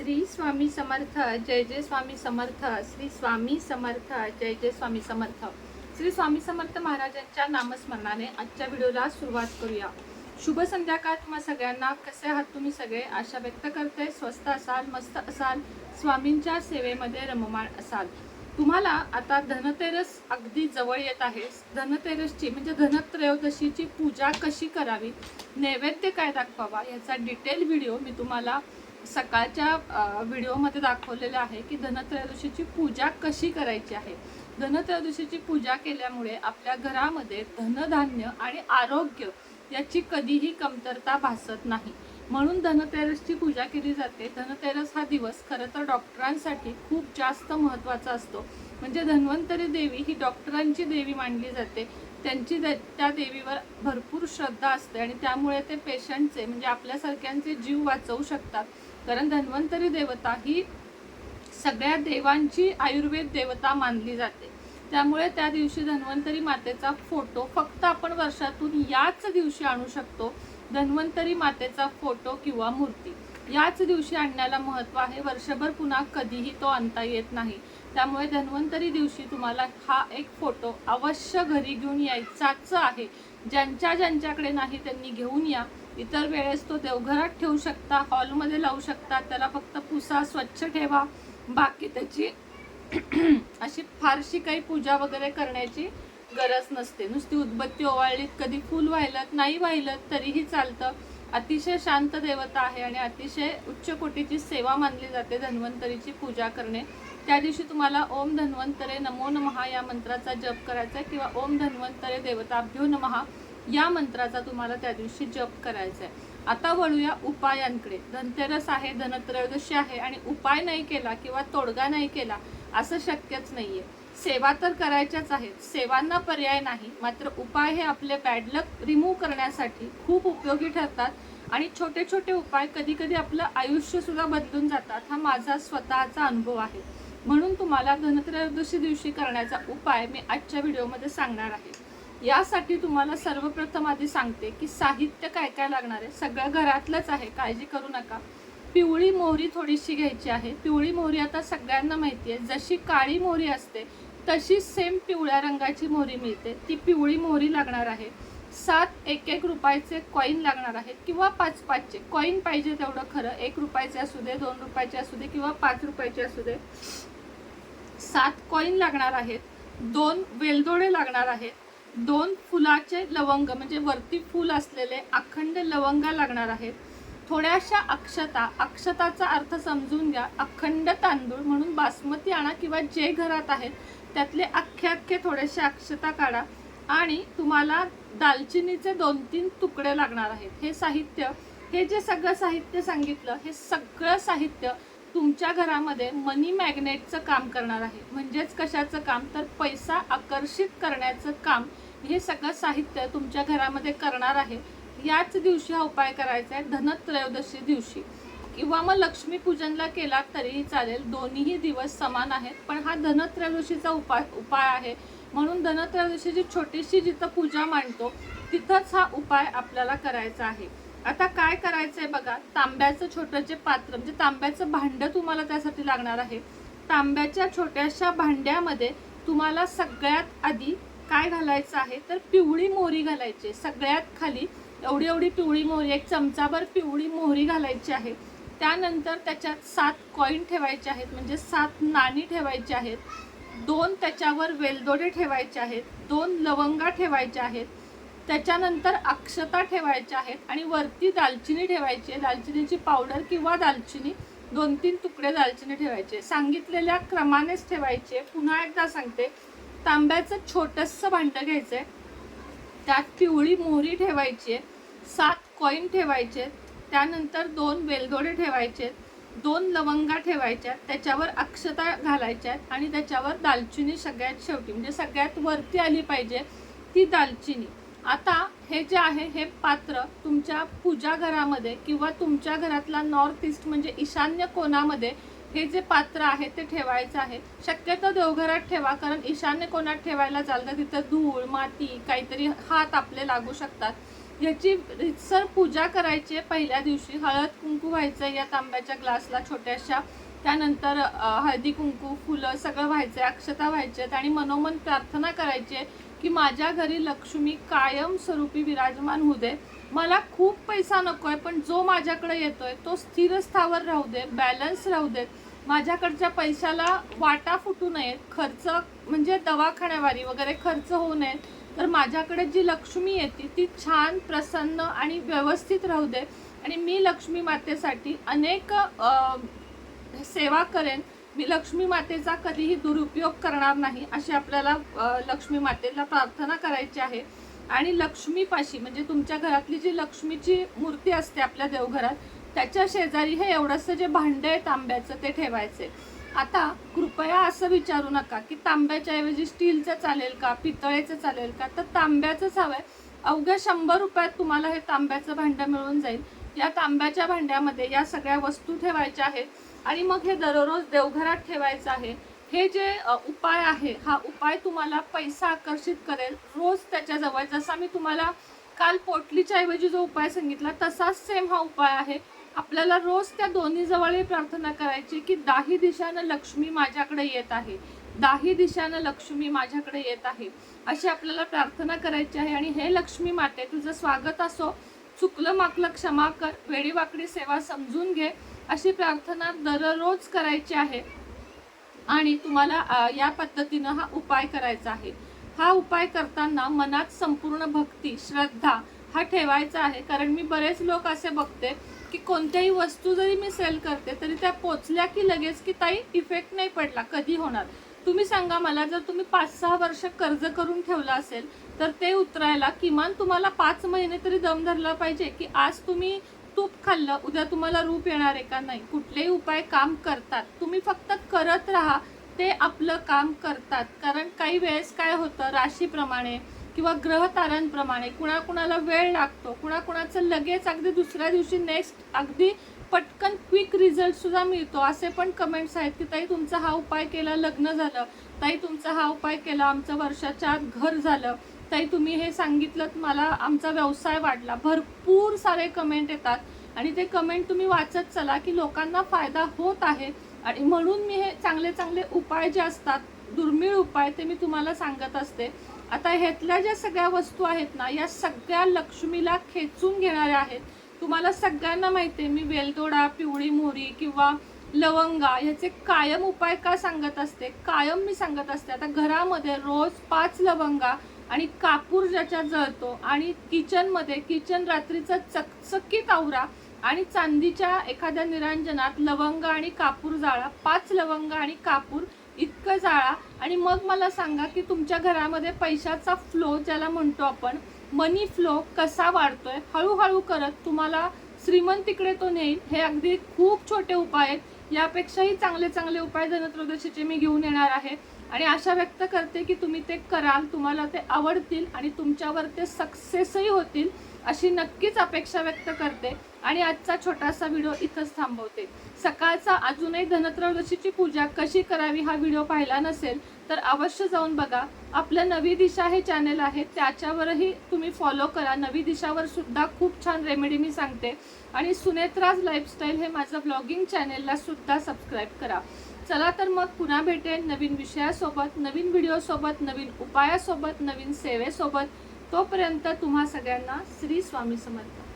श्री स्वामी समर्थ जय जय स्वामी समर्थ श्री स्वामी समर्थ जय जय स्वामी समर्थ श्री स्वामी समर्थ महाराजांच्या नामस्मरणाने आजच्या व्हिडिओला सुरुवात करूया। शुभ संध्याकाळ तुम्हा सगळ्यांना। कसे आहात तुम्ही सगळे? आशा व्यक्त करते स्वस्थ असाल, मस्त असाल, स्वामींच्या सेवेमध्ये रममाण असाल। तुम्हाला आता धनतेरस अगदी जवळ येत आहे। धनतेरसची म्हणजे धनत्रयोदशीची पूजा कशी करावी, नैवेद्य काय दाखवावा याचा डिटेल व्हिडिओ मी तुम्हाला सकाळच्या व्हिडिओमध्ये दाखवलेलं आहे की धनत्रयोदशीची पूजा कशी करायची आहे। धनत्रयोदशीची पूजा केल्यामुळे आपल्या घरामध्ये धनधान्य आणि आरोग्य याची कधीही कमतरता भासत नाही, म्हणून धनतेरसची पूजा केली जाते। धनतेरस हा दिवस खरं तर डॉक्टरांसाठी खूप जास्त महत्त्वाचा असतो। म्हणजे धन्वंतरी देवी ही डॉक्टरांची देवी मानली जाते। त्यांची त्या देवीवर भरपूर श्रद्धा असते आणि त्यामुळे ते पेशंटचे म्हणजे आपल्यासारख्यांचे जीव वाचवू शकतात। कारण धन्वंतरी देवता ही सगळ्या देवांची आयुर्वेद देवता मानली जाते। त्यामुळे त्या दिवशी धन्वंतरी मातेचा फोटो फक्त आपण वर्षातून याच दिवशी आणू शकतो। धन्वंतरी मातेचा फोटो किंवा मूर्ती याच दिवशी आणण्याला महत्त्व आहे। वर्षभर पुन्हा कधीही तो आणता येत नाही। त्यामुळे धन्वंतरी दिवशी तुम्हाला हा एक फोटो अवश्य घरी घेऊन यायचाच आहे। ज्यांच्याकडे नाही त्यांनी घेऊन या। इतर वेळेस तो देवघरात ठेवू शकता, हॉलमध्ये लावू शकता, त्याला फक्त पुसा, स्वच्छ ठेवा। बाकी त्याची अशी फारशी काही पूजा वगैरे करण्याची गरज नसते। नुसती उदबत्ती ओवाळलीत, कधी फूल वाहिलं नाही वाहिलं तरीही चालतं। अतिशय शांत देवता आहे आणि अतिशय उच्च कोटीची सेवा मानली जाते धन्वंतरीची पूजा करणे। त्या दिवशी तुम्हाला ओम धन्वंतरे नमो नमः या मंत्राचा जप करायचा किंवा ओम धन्वंतरे देवताभ्यो नमः या मंत्राचा तुम्हाला त्या दिवशी जप करायचा आहे। आता वळूया उपायांकडे। धनतेरस आहे, धनत्रयोदशी आहे आणि उपाय नाही केला किंवा तोडगा नाही केला असं शक्यच नाहीये। सेवा तर करायच्याच आहेत, सेवांना पर्याय नाही, मात्र उपाय हे आपले बॅड लक रिमूव्ह करण्यासाठी खूप उपयोगी ठरतात आणि छोटे छोटे उपाय कधी कधी आपलं आयुष्य सुद्धा बदलून जातात। हा माझा स्वतःचा अनुभव आहे, म्हणून तुम्हाला धनत्रयोदशी दिवशी करण्याचा उपाय मी आजच्या व्हिडिओमध्ये सांगणार आहे। यासाठी तुम्हाला सर्वप्रथम आधी सांगते की साहित्य काय काय लागणार आहे। सगळं घरातलंच आहे, काळजी करू नका। पिवळी मोहरी थोडीशी घ्यायची आहे। पिवळी मोहरी आता सगळ्यांना माहिती आहे, जशी काळी मोहरी असते तशी सेम पिवळ्या रंगाची मोहरी मिळते, ती पिवळी मोहरी लागणार आहे। 7 1 रुपयाचे कॉईन लागणार आहेत किंवा 5 5चे कॉईन पाहिजे तेवढं खरं। 1 रुपयाचे असू दे, 2 रुपयाचे असू दे किंवा 5 रुपयाचे असू दे। 7 कॉईन लागणार आहेत। 2 वेलदोडे लागणार आहेत। 2 फुलाचे लवंग म्हणजे वरती फूल असलेले अखंड लवंगा लागणार आहेत। थोड्याशा अक्षता, अक्षताचा अर्थ समजून घ्या। अखंड तांदूळ म्हणून बासमती आणा किंवा जे घरात आहेत त्यातले अख्खे थोडेसे अक्षता काढा आणि तुम्हाला दालचिनीचे 2-3 तुकडे लागणार आहेत। हे साहित्य, हे जे सगळं साहित्य सांगितलं, हे सगळं साहित्य तुमच्या घरामध्ये मनी मॅग्नेटचं काम करणार आहे। म्हणजेच कशाचं काम, तर पैसा आकर्षित करण्याचं काम हे सगळं साहित्य तुमच्या घरामध्ये करणार आहे। याच दिवशी हा उपाय करायचा आहे, धनत्रयोदशी दिवशी, किंवा मग लक्ष्मीपूजनला केला तरीही चालेल। दोन्हीही दिवस समान आहेत, पण हा धनत्रयोदशीचा उपाय आहे, म्हणून धनत्रयोदशीची छोटीशी जिथं पूजा मांडतो तिथंच हा उपाय आपल्याला करायचा आहे। आता काय करायचंय बघा। तांब्याचं छोटंचे पात्र म्हणजे तांब्याचं भांडं तुम्हाला त्यासाठी लागणार आहे। तांब्याच्या छोट्याशा भांड्यामध्ये तुम्हाला सगळ्यात आधी काय घालायचं आहे, तर पिवळी मोहरी घालायची। सगळ्यात खाली एवढी पिवळी मोहरी, 1 चमचाभर पिवळी मोहरी घालायची आहे। त्यानंतर त्याच्यात 7 कॉईन ठेवायचे आहेत, म्हणजे 7 नाणी ठेवायची आहेत। 2 त्याच्यावर वेलदोडे ठेवायचे आहेत। 2 लवंगा ठेवायच्या आहेत। त्याच्यानंतर अक्षता ठेवायच्या आहेत आणि वरती दालचिनी ठेवायची आहे। दालचिनीची पावडर किंवा दालचिनी 2-3 तुकडे दालचिनी ठेवायचे। सांगितलेल्या क्रमानेच ठेवायचे। पुन्हा एकदा सांगते, तांब्याचं छोटंसं भांडं घ्यायचं आहे, त्यात पिवळी मोहरी ठेवायची आहे, 7 कॉईन ठेवायचे, त्यानंतर 2 वेलदोडे ठेवायचे, 2 लवंगा ठेवायच्या, त्याच्यावर अक्षता घालायच्या आणि त्याच्यावर दालचिनी सगळ्यात शेवटी म्हणजे सगळ्यात वरती आली पाहिजे ती दालचिनी। आता हे जे आहे हे पात्र तुमच्या पूजा घरामध्ये किंवा तुमच्या घरातला नॉर्थ ईस्ट म्हणजे ईशान्य कोणामध्ये हे जे पात्र आहे ते ठेवायचं आहे। शक्यतो देवघरात ठेवा, कारण ईशान्य कोणात ठेवायला चालतं तिथं धूळ माती काहीतरी हात आपले लागू शकतात। याची रितसर पूजा करायची आहे। पहिल्या दिवशी हळद कुंकू व्हायचं या तांब्याच्या ग्लासला छोट्याशा, त्यानंतर हळदी कुंकू फुलं सगळं व्हायचं, अक्षता व्हायच्यात आणि मनोमन प्रार्थना करायची आहे की माझ्या घरी लक्ष्मी कायम स्वरूपी विराजमान होऊ दे। मला खूप पैसा नको आहे, पण जो माझ्याकडे येतोय तो स्थिर स्थावर राहू दे, बॅलन्स राहू दे, माझ्याकडच्या पैशाला वाटा फुटू नये, खर्च म्हणजे दवाखान्यावारी वगैरे खर्च होऊ नये, तर माझ्याकडे जी लक्ष्मी येते ती छान प्रसन्न आणि व्यवस्थित राहू दे आणि मी लक्ष्मी मातेसाठी अनेक सेवा करेन, मी लक्ष्मी मातेचा कधीही दुरुपयोग करणार नाही, अशी आपल्याला लक्ष्मी मातेला प्रार्थना करायची आहे। आणि लक्ष्मीपाशी म्हणजे तुमच्या घरातली जी लक्ष्मीची मूर्ती असते आपल्या देवघरात, त्याच्या शेजारी हे एवढंसं जे भांडे आहे तांब्याचं ते ठेवायचे। आता कृपया असं विचारू नका की तांब्याच्या ऐवजी स्टीलचं चालेल का, पितळेचं चालेल का, तर तांब्याचंच हवंय। अवघ्या 100 रुपयात तुम्हाला हे तांब्याचं भांडं मिळून जाईल। या तांब्याच्या भांड्यामध्ये या सगळ्या वस्तू ठेवायच्या आहेत आणि मग हे दररोज देवघरात ठेवायचं आहे। हे जे उपाय आहे, हा उपाय तुम्हाला पैसा आकर्षित करेल। रोज त्याच्याजवळ, जसा मी तुम्हाला काल पोटलीच्या ऐवजी जो उपाय सांगितला तसाच सेम हा उपाय आहे। आपल्याला रोज त्या दोन्ही जवळ प्रार्थना करायची की 10 दिशानं लक्ष्मी माझ्याकडे येत आहे, 10 दिशानं लक्ष्मी माझ्याकडे येत आहे, अशी आपल्याला प्रार्थना करायची आहे। आणि हे लक्ष्मी माते तुझं स्वागत असो, चुकलं माकलं क्षमा कर, वेडीवाकडी सेवा समजून घे, अशी प्रार्थना दररोज करायची आहे। आणि तुम्हाला या पद्धतीनं हा उपाय करायचा आहे। हा उपाय करताना मनात संपूर्ण भक्ती श्रद्धा हा ठेवायचा आहे, कारण मी बरेच लोक असे बघते की कोणत्याही वस्तू जरी मी सेल करते तरी त्या पोचल्या की लगेच की ताई इफेक्ट नाही पडला, कधी होणार? तुम्ही सांगा मला, जर तुम्ही 5-6 वर्ष कर्ज करून ठेवलं असेल तर ते उतरायला किमान तुम्हाला 5 महिने तरी दम धरला पाहिजे की आज तुम्ही तूप खाल्लं उद्या तुम्हाला रूप येणार आहे का? नाही, कुठलेही उपाय काम करतात, तुम्ही फक्त करत राहा, ते आपलं काम करतात। कारण काही वेळेस काय होतं, राशीप्रमाणे किंवा ग्रह ताऱ्यांप्रमाणे कुणाकुणाला वेळ लागतो, कुणाकुणाचं लगेच अगदी दुसऱ्या दिवशी नेक्स्ट अगदी पटकन क्विक रिझल्ट सुद्धा मिळतो। असे पण कमेंट्स आहेत की ताई तुमचा हा उपाय केला लग्न झालं, ताई तुमचा हा उपाय केला आमचं वर्षाच्या आत घर झालं, ताई तुम्ही हे सांगितलं मला आमचा व्यवसाय वाढला। भरपूर सारे कमेंट येतात आणि ते कमेंट तुम्ही वाचत चला की लोकांना फायदा होत आहे। आणि म्हणून मी हे चांगले चांगले उपाय जे असतात, दुर्मिळ उपाय, ते मी तुम्हाला सांगत असते। आता ह्यातल्या ज्या सगळ्या वस्तू आहेत ना, या सगळ्या लक्ष्मीला खेचून घेणाऱ्या आहेत। तुम्हाला सगळ्यांना माहिती आहे मी वेलदोडा, पिवळी मोहरी किंवा लवंगा ह्याचे कायम उपाय का सांगत असते, कायम मी सांगत असते। आता घरामध्ये रोज 5 लवंगा आणि कापूर ज्याच्यात जळतो आणि किचनमध्ये किचन रात्रीचा चकचकीत आवरा आणि चांदीच्या एखाद्या निरांजनात लवंग आणि कापूर जाळा, 5 लवंग आणि कापूर इतकं जाळा आणि मग मला सांगा की तुमच्या घरामध्ये पैशाचा फ्लो ज्याला म्हणतो आपण, मनी फ्लो कसा वाढतोय। हळूहळू करत तुम्हाला श्रीमंतीकडे तो नेईल। हे अगदी खूप छोटे उपाय आहेत, यापेक्षाही चांगले चांगले उपाय धनत्रयोदशीचे मी घेऊन येणार आहे आणि आशा व्यक्त करते की तुम्ही ते कराल, तुम्हाला ते आवडतील आणि तुमच्यावर ते सक्सेसही होतील अशी नक्कीच अपेक्षा व्यक्त करते। आणि आजचा छोटासा व्हिडिओ इथंच थांबवते। सकाळचा अजूनही धनत्रयोदशीची पूजा कशी करावी हा व्हिडिओ पाहिला नसेल तर अवश्य जाऊन बघा। आपलं नवी दिशा हे चॅनल आहे, त्याच्यावरही तुम्ही फॉलो करा। नवी दिशावर सुद्धा खूप छान रेमेडी मी सांगते आणि सुनेत्राज लाईफस्टाईल हे माझं ब्लॉगिंग चॅनेलला सुद्धा सबस्क्राईब करा। चला तर मग पुन्हा भेटेन नवीन विषयासोबत, नवीन व्हिडिओसोबत, नवीन उपायासोबत, नवीन सेवेसोबत। तोपर्यंत तुम्हा सगळ्यांना श्री स्वामी समर्थ।